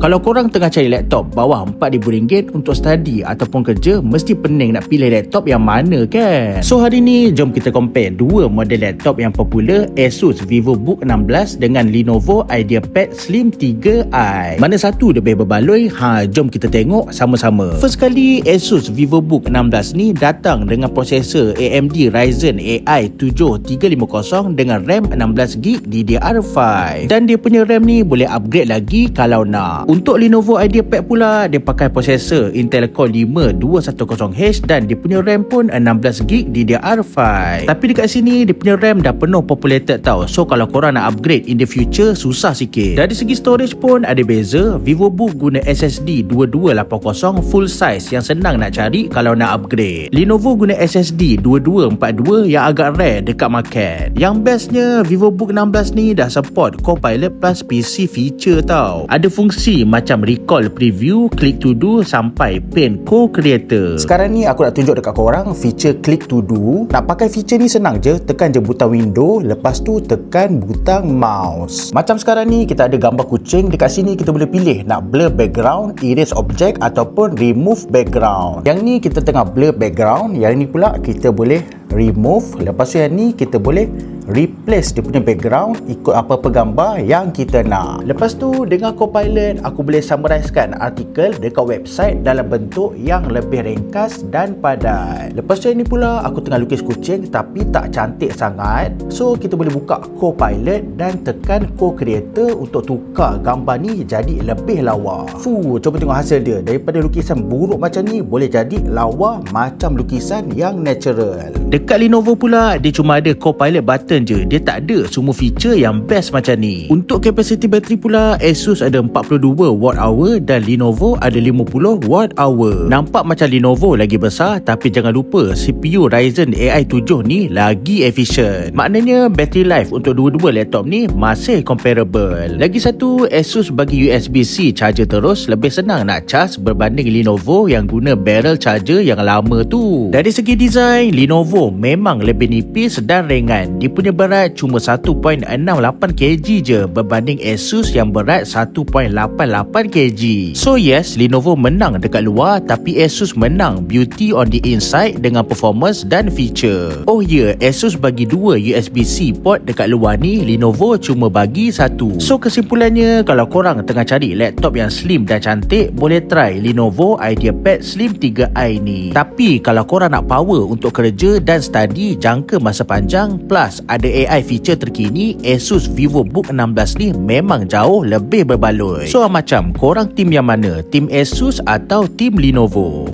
Kalau korang tengah cari laptop bawah RM4,000 untuk study ataupun kerja, mesti pening nak pilih laptop yang mana kan? So hari ni jom kita compare dua model laptop yang popular, Asus VivoBook 16 dengan Lenovo IdeaPad Slim 3i. Mana satu lebih berbaloi? Jom kita tengok sama-sama. First kali, Asus VivoBook 16 ni datang dengan prosesor AMD Ryzen AI 7350 dengan RAM 16GB DDR5. Dan dia punya RAM ni boleh upgrade lagi kalau nak. Untuk Lenovo IdeaPad pula, dia pakai prosesor Intel Core 5 210H dan dia punya RAM pun 16GB DDR5. Tapi dekat sini dia punya RAM dah penuh populated tau. So kalau korang nak upgrade in the future, susah sikit. Dari segi storage pun ada beza. VivoBook guna SSD 2280 full size yang senang nak cari kalau nak upgrade. Lenovo guna SSD 2242 yang agak rare dekat market. Yang bestnya, VivoBook 16 ni dah support Copilot plus PC feature tau. Ada fungsi macam recall preview, click to do sampai paint co-creator. Sekarang ni aku nak tunjuk dekat korang feature click to do. Nak pakai feature ni senang je, tekan je butang window, lepas tu tekan butang mouse. Macam sekarang ni kita ada gambar kucing, dekat sini kita boleh pilih nak blur background, erase object ataupun remove background. Yang ni kita tengah blur background, yang ni pula kita boleh remove. Lepas tu yang ni kita boleh replace dia punya background ikut apa-apa gambar yang kita nak. Lepas tu dengan Copilot aku boleh summarizekan artikel dekat website dalam bentuk yang lebih ringkas dan padat. Lepas tu yang ni pula aku tengah lukis kucing tapi tak cantik sangat. So kita boleh buka Copilot dan tekan co-creator untuk tukar gambar ni jadi lebih lawa. Cuba tengok hasil dia. Daripada lukisan buruk macam ni boleh jadi lawa macam lukisan yang natural. Dekat Lenovo pula dia cuma ada Copilot button je, dia tak ada semua feature yang best macam ni. Untuk capacity bateri pula, Asus ada 42 Wh dan Lenovo ada 50 Wh. Nampak macam Lenovo lagi besar, tapi jangan lupa CPU Ryzen AI 7 ni lagi efisien. Maknanya battery life untuk dua-dua laptop ni masih comparable. Lagi satu, Asus bagi USB-C charger terus, lebih senang nak charge berbanding Lenovo yang guna barrel charger yang lama tu. Dari segi design, Lenovo memang lebih nipis dan ringan. Dia punya berat cuma 1.68 kg je berbanding Asus yang berat 1.88 kg. So yes, Lenovo menang dekat luar, tapi Asus menang beauty on the inside dengan performance dan feature. Oh ya, Asus bagi 2 USB-C port dekat luar ni, Lenovo cuma bagi 1. So kesimpulannya, kalau korang tengah cari laptop yang slim dan cantik, boleh try Lenovo IdeaPad Slim 3i ni. Tapi kalau korang nak power untuk kerja dan study jangka masa panjang plus ada AI feature terkini, Asus VivoBook 16 ni memang jauh lebih berbaloi. So macam korang tim yang mana? Tim Asus atau tim Lenovo?